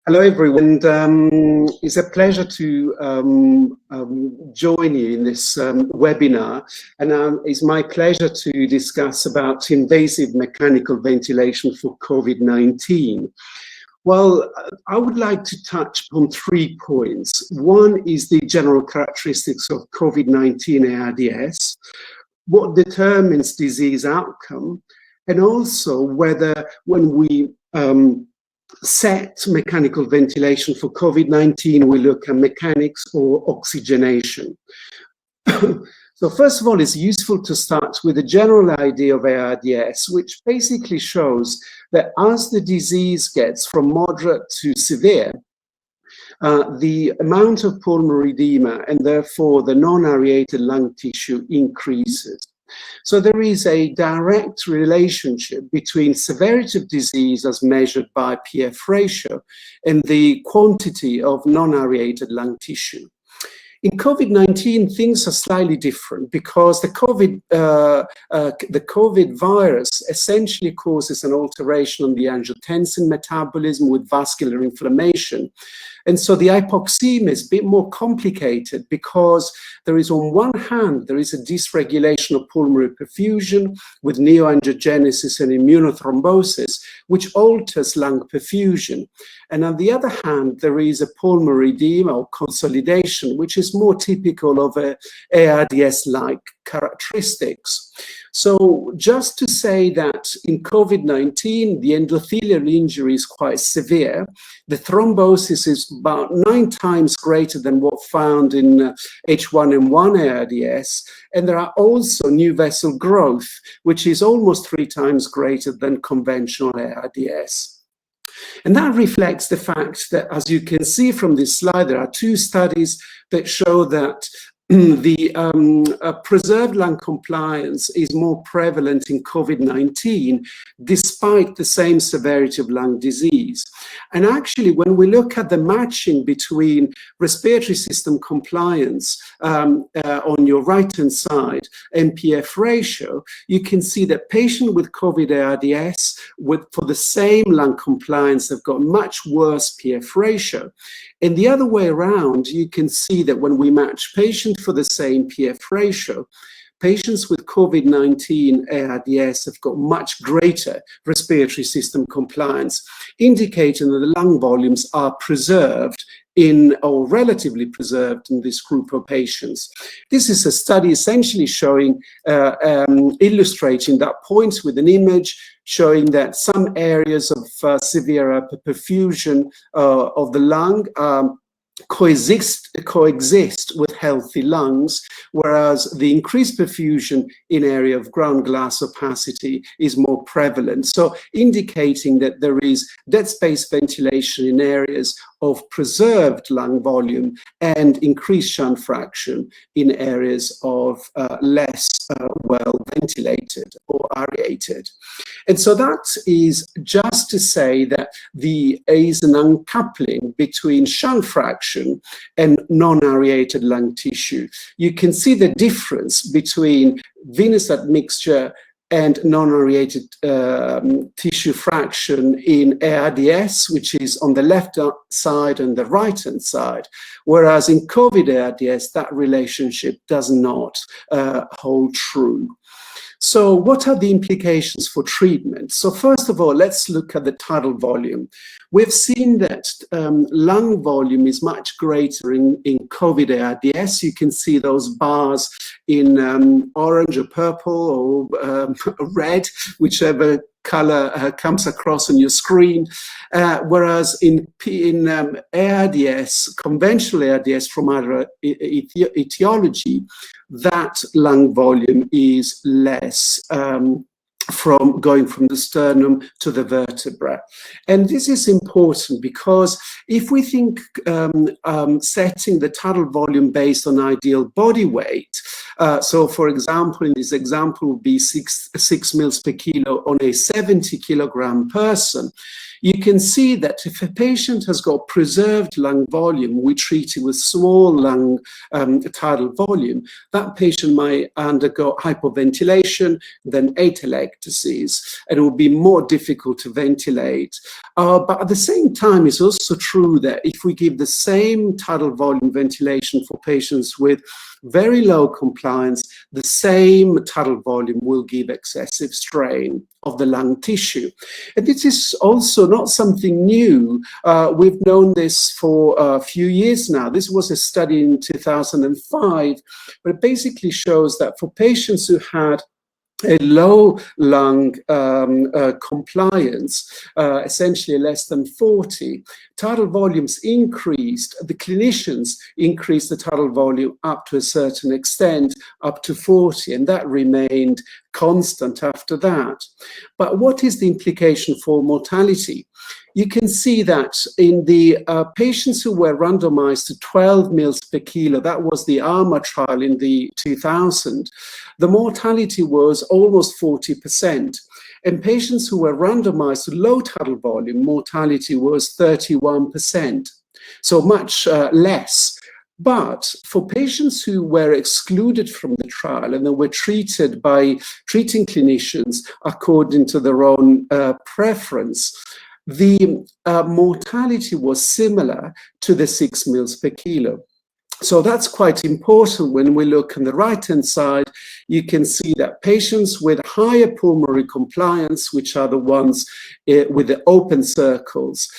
Hello, everyone. It's a pleasure to join you in this webinar, and it's my pleasure to discuss about invasive mechanical ventilation for COVID-19. Well, I would like to touch on 3 points. One is the general characteristics of COVID-19 ARDS, what determines disease outcome, and also whether when we set mechanical ventilation for COVID-19, we look at mechanics or oxygenation. So first of all, it's useful to start with a general idea of ARDS, which basically shows that as the disease gets from moderate to severe, the amount of pulmonary edema and therefore the non-aerated lung tissue increases. So there is a direct relationship between severity of disease as measured by PF ratio and the quantity of non-aerated lung tissue. In COVID-19, things are slightly different because the COVID virus essentially causes an alteration on the angiotensin metabolism with vascular inflammation. And so the hypoxemia is a bit more complicated because there is, on one hand, there is a dysregulation of pulmonary perfusion with neoangiogenesis and immunothrombosis, which alters lung perfusion. And on the other hand, there is a pulmonary edema or consolidation, which is more typical of a ARDS-like characteristics. So just to say that in COVID-19, the endothelial injury is quite severe. The thrombosis is about 9 times greater than what found in H1N1 ARDS. And there are also new vessel growth, which is almost 3 times greater than conventional ARDS. And that reflects the fact that, as you can see from this slide, there are 2 studies that show that the preserved lung compliance is more prevalent in COVID-19 despite the same severity of lung disease. And actually, when we look at the matching between respiratory system compliance on your right-hand side and PF ratio, you can see that patients with COVID ARDS for the same lung compliance have got much worse PF ratio. And the other way around, you can see that when we match patients for the same PF ratio, patients with COVID-19 ARDS have got much greater respiratory system compliance, indicating that the lung volumes are preserved or relatively preserved in this group of patients. This is a study essentially showing, illustrating that point with an image showing that some areas of severe hyperperfusion of the lung coexist with healthy lungs, whereas the increased perfusion in area of ground glass opacity is more prevalent. So indicating that there is dead space ventilation in areas of preserved lung volume and increased shunt fraction in areas of less well ventilated or aerated. And so that is just to say that there is an uncoupling between shunt fraction and non-aerated lung tissue. You can see the difference between venous admixture and non-aerated tissue fraction in ARDS, which is on the left side and the right-hand side, whereas in COVID ARDS, that relationship does not hold true. So what are the implications for treatment? So first of all, let's look at the tidal volume. We've seen that lung volume is much greater in COVID ARDS. You can see those bars in orange or purple or red, whichever color comes across on your screen, whereas in ARDS, conventional ARDS from other etiology, that lung volume is less from going from the sternum to the vertebra. And this is important because if we think setting the tidal volume based on ideal body weight, So for example, in this example would be 6 mils per kilo on a 70 kilogram person. You can see that if a patient has got preserved lung volume, we treat it with small lung tidal volume, that patient might undergo hypoventilation, then atelectasis, and it will be more difficult to ventilate. But at the same time, it's also true that if we give the same tidal volume ventilation for patients with very low compliance, the same tidal volume will give excessive strain of the lung tissue. And this is also not something new. We've known this for a few years now. This was a study in 2005, but it basically shows that for patients who had a low lung compliance, essentially less than 40, tidal volumes increased. The clinicians increased the tidal volume up to a certain extent, up to 40, and that remained constant after that. But what is the implication for mortality? You can see that in the patients who were randomized to 12 mils per kilo, that was the ARMA trial in the 2000, the mortality was almost 40%. In patients who were randomized to low tidal volume, mortality was 31%, so much less. But for patients who were excluded from the trial and they were treated by treating clinicians according to their own preference, the mortality was similar to the 6 mils per kilo. So that's quite important. When we look on the right-hand side, you can see that patients with higher pulmonary compliance, which are the ones with the open circles,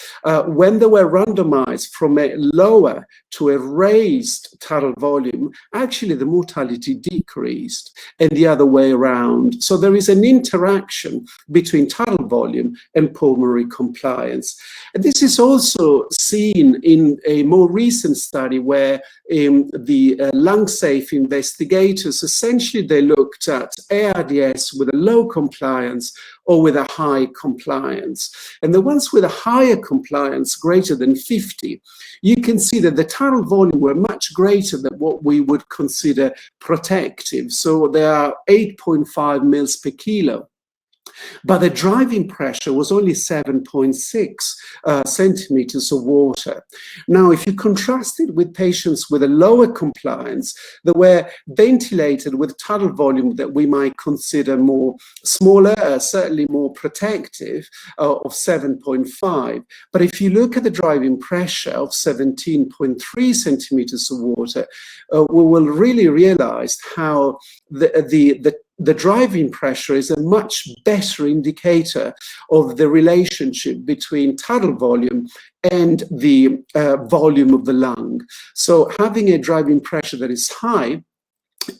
when they were randomized from a lower to a raised tidal volume, actually the mortality decreased, and the other way around. So there is an interaction between tidal volume and pulmonary compliance. And this is also seen in a more recent study where the lung-safe investigators, essentially they looked at ARDS with a low compliance or with a high compliance. And the ones with a higher compliance, greater than 50, you can see that the tidal volume were much greater than what we would consider protective. So they are 8.5 mils per kilo. But the driving pressure was only 7.6 centimeters of water. Now, if you contrast it with patients with a lower compliance that were ventilated with tidal volume that we might consider more smaller, certainly more protective, of 7.5. But if you look at the driving pressure of 17.3 centimeters of water, we will really realize how the driving pressure is a much better indicator of the relationship between tidal volume and the volume of the lung. So having a driving pressure that is high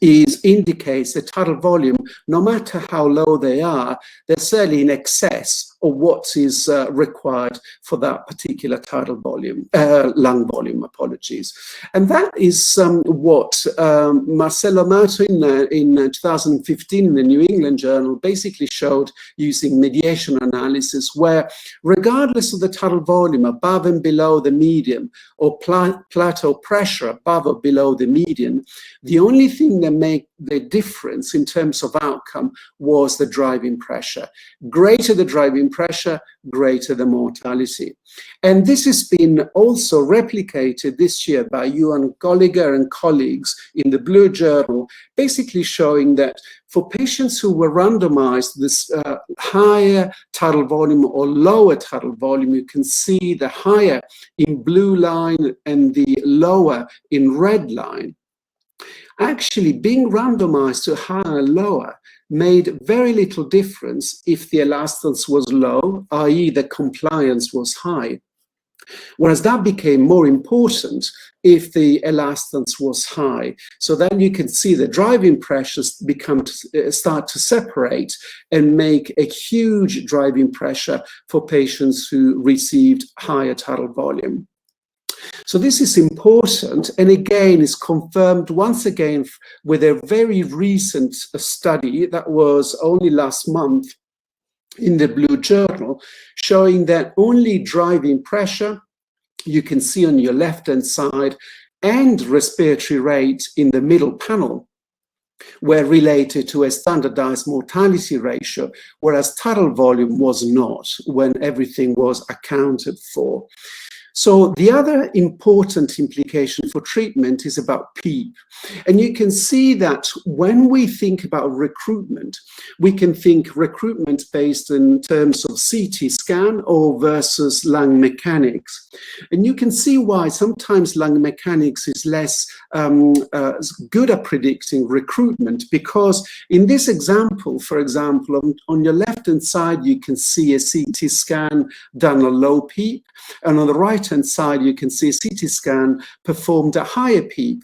indicates the tidal volume, no matter how low they are, they're certainly in excess of what is required for that particular tidal volume, lung volume, apologies. And that is what Marcello Amato in 2015 in the New England Journal basically showed using mediation analysis, where regardless of the tidal volume above and below the median, or plateau pressure above or below the median, the only thing that made the difference in terms of outcome was the driving pressure. Greater the driving pressure, greater the mortality. And this has been also replicated this year by Ewan Gallagher and colleagues in the Blue Journal, basically showing that for patients who were randomized this higher tidal volume or lower tidal volume, you can see the higher in blue line and the lower in red line. Actually, being randomized to higher and lower made very little difference if the elastance was low, i.e. the compliance was high. Whereas that became more important if the elastance was high. So then you can see the driving pressures start to separate and make a huge driving pressure for patients who received higher tidal volume. So this is important, and again is confirmed once again with a very recent study that was only last month in the Blue Journal, showing that only driving pressure, you can see on your left-hand side, and respiratory rate in the middle panel, were related to a standardized mortality ratio, whereas total volume was not when everything was accounted for. So the other important implication for treatment is about PEEP. And you can see that when we think about recruitment, we can think recruitment based in terms of CT scan or versus lung mechanics. And you can see why sometimes lung mechanics is less good at predicting recruitment, because in this example, for example, on your left-hand side, you can see a CT scan done a low PEEP, and on the right-hand side, you can see a CT scan performed at higher PEEP.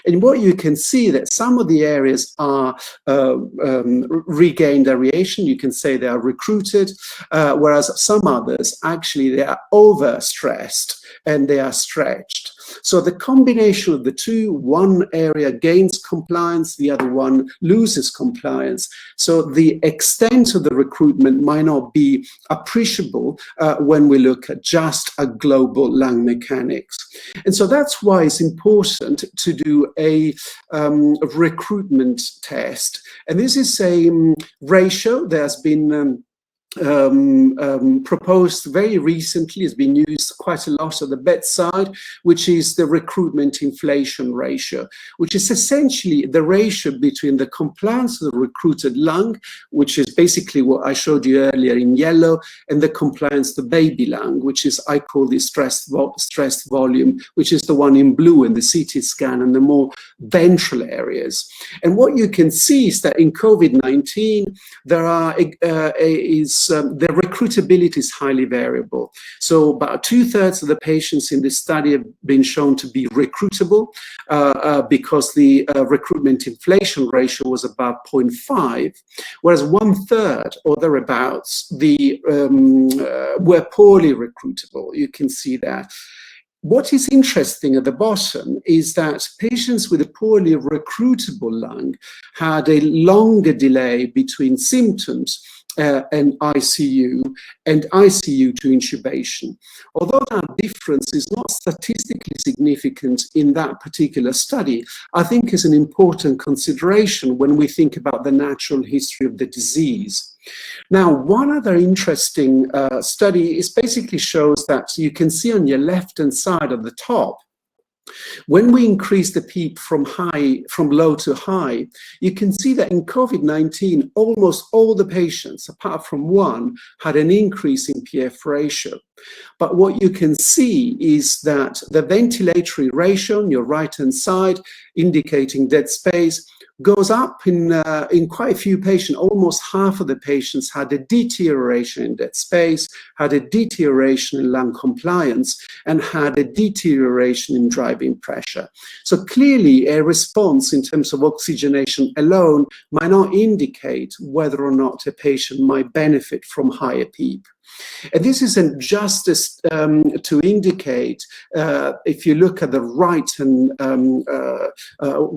And what you can see that some of the areas are regained aeration, you can say they are recruited, whereas some others, actually, they are overstressed and they are stretched. So the combination of the two, one area gains compliance, the other one loses compliance. So the extent of the recruitment might not be appreciable when we look at just a global lung mechanics. And so that's why it's important to do a recruitment test. And this is a ratio that has been proposed very recently, has been used quite a lot at the bedside, which is the recruitment inflation ratio, which is essentially the ratio between the compliance of the recruited lung, which is basically what I showed you earlier in yellow, and the compliance of the baby lung, which is, I call this stressed volume, which is the one in blue in the CT scan and the more ventral areas. And what you can see is that in COVID-19, there are the recruitability is highly variable. So about 2/3 of the patients in this study have been shown to be recruitable because the recruitment inflation ratio was about 0.5, whereas 1/3 or thereabouts were poorly recruitable. You can see that. What is interesting at the bottom is that patients with a poorly recruitable lung had a longer delay between symptoms and ICU to intubation. Although that difference is not statistically significant in that particular study, I think is an important consideration when we think about the natural history of the disease. Now, one other interesting study is basically shows that you can see on your left-hand side at the top, when we increase the PEEP from low to high, you can see that in COVID-19, almost all the patients, apart from one, had an increase in PF ratio. But what you can see is that the ventilatory ratio on your right-hand side, indicating dead space, goes up in quite a few patients. Almost half of the patients had a deterioration in dead space, had a deterioration in lung compliance, and had a deterioration in driving pressure. So clearly a response in terms of oxygenation alone might not indicate whether or not a patient might benefit from higher PEEP. And this isn't just to indicate, if you look at the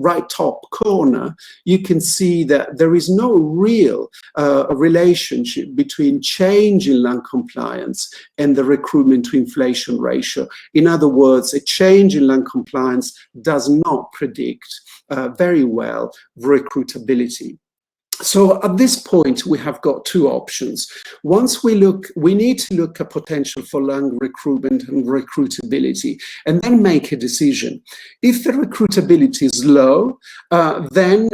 right top corner, you can see that there is no real relationship between change in lung compliance and the recruitment to inflation ratio. In other words, a change in lung compliance does not predict very well recruitability. So at this point, we have got two options. Once we need to look at potential for lung recruitment and recruitability, and then make a decision. If the recruitability is low, then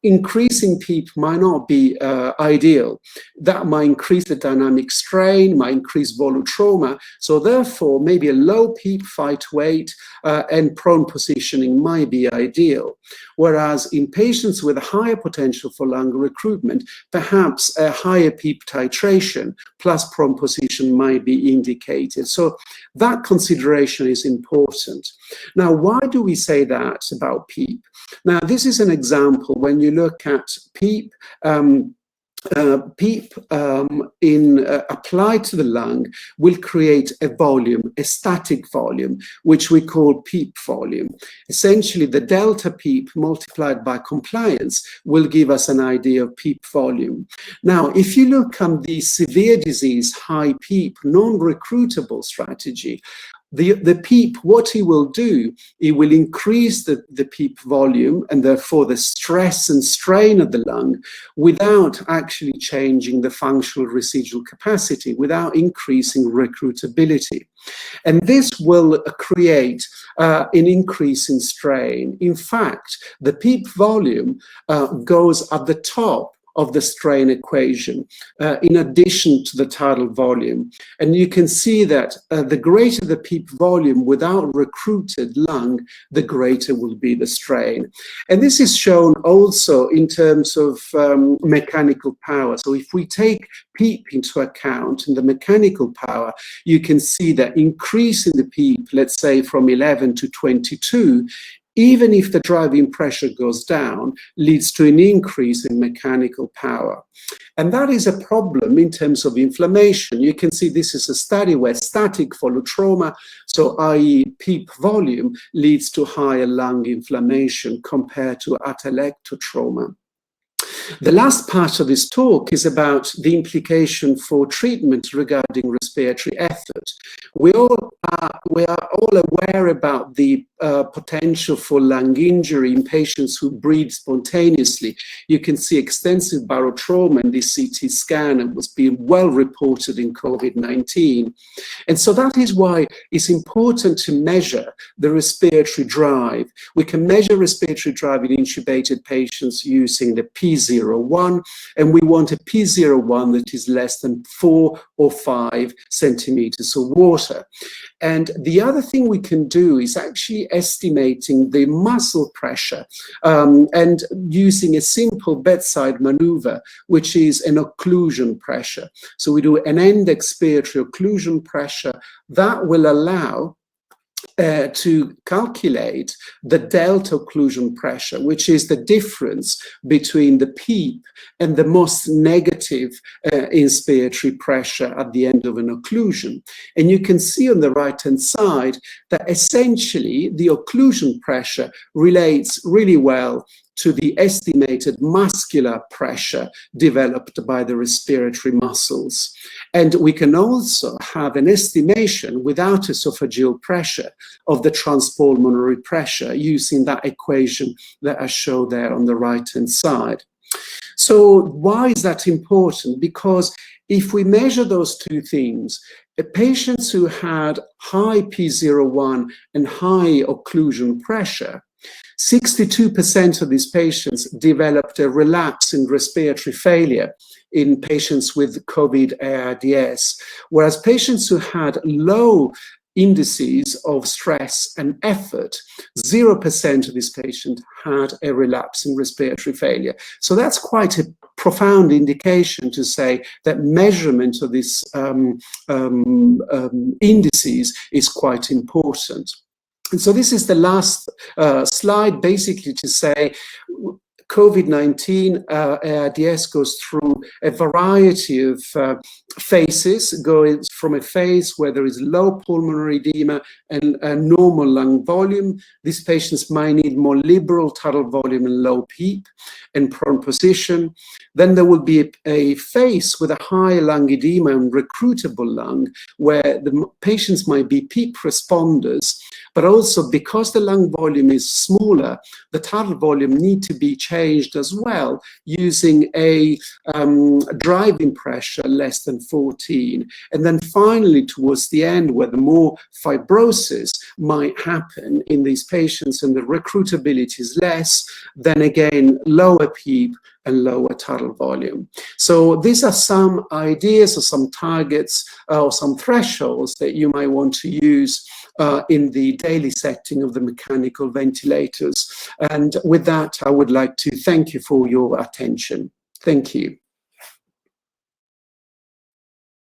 increasing PEEP might not be ideal. That might increase the dynamic strain, might increase volutrauma. So therefore, maybe a low PEEP 5 to 8 and prone positioning might be ideal. Whereas in patients with a higher potential for lung recruitment, perhaps a higher PEEP titration plus prone position might be indicated. So that consideration is important. Now, why do we say that about PEEP? Now, this is an example when you look at PEEP. PEEP applied to the lung will create a volume, a static volume, which we call PEEP volume. Essentially, the delta PEEP multiplied by compliance will give us an idea of PEEP volume. Now, if you look at the severe disease, high PEEP, non-recruitable strategy, The PEEP, what he will do, he will increase the PEEP volume and therefore the stress and strain of the lung without actually changing the functional residual capacity, without increasing recruitability. And this will create an increase in strain. In fact, the PEEP volume goes at the top of the strain equation, in addition to the tidal volume. And you can see that the greater the PEEP volume without recruited lung, the greater will be the strain. And this is shown also in terms of mechanical power. So if we take PEEP into account and the mechanical power, you can see that increasing the PEEP, let's say from 11 to 22, even if the driving pressure goes down, leads to an increase in mechanical power. And that is a problem in terms of inflammation. You can see this is a study where static follow trauma, so i.e. PEEP volume, leads to higher lung inflammation compared to atelecto trauma. The last part of this talk is about the implication for treatment regarding respiratory effort. We are all aware about the potential for lung injury in patients who breathe spontaneously. You can see extensive barotrauma in this CT scan and was being well reported in COVID-19. And so that is why it's important to measure the respiratory drive. We can measure respiratory drive in intubated patients using the P01, and we want a P01 that is less than 4 or 5 centimeters of water. And the other thing we can do is actually estimating the muscle pressure and using a simple bedside maneuver, which is an occlusion pressure. So we do an end expiratory occlusion pressure that will allow to calculate the delta occlusion pressure, which is the difference between the PEEP and the most negative inspiratory pressure at the end of an occlusion. And you can see on the right-hand side that essentially the occlusion pressure relates really well to the estimated muscular pressure developed by the respiratory muscles. And we can also have an estimation without esophageal pressure of the transpulmonary pressure using that equation that I show there on the right-hand side. So why is that important? Because if we measure those two things, patients who had high P01 and high occlusion pressure, 62% of these patients developed a relapse in respiratory failure in patients with COVID ARDS, whereas patients who had low indices of stress and effort, 0% of these patients had a relapse in respiratory failure. So that's quite a profound indication to say that measurement of these indices is quite important. And so this is the last slide, basically to say COVID-19 ARDS goes through a variety of phases, going from a phase where there is low pulmonary edema and a normal lung volume. These patients might need more liberal tidal volume and low PEEP and prone position. Then there will be a phase with a high lung edema and recruitable lung, where the patients might be PEEP responders, but also because the lung volume is smaller, the tidal volume need to be changed as well using a driving pressure less than 14. And then finally, towards the end, where the more fibrosis might happen in these patients and the recruitability is less, then again, lower PEEP and lower tidal volume. So these are some ideas or some targets or some thresholds that you might want to use in the daily setting of the mechanical ventilators. And with that, I would like to thank you for your attention. Thank you.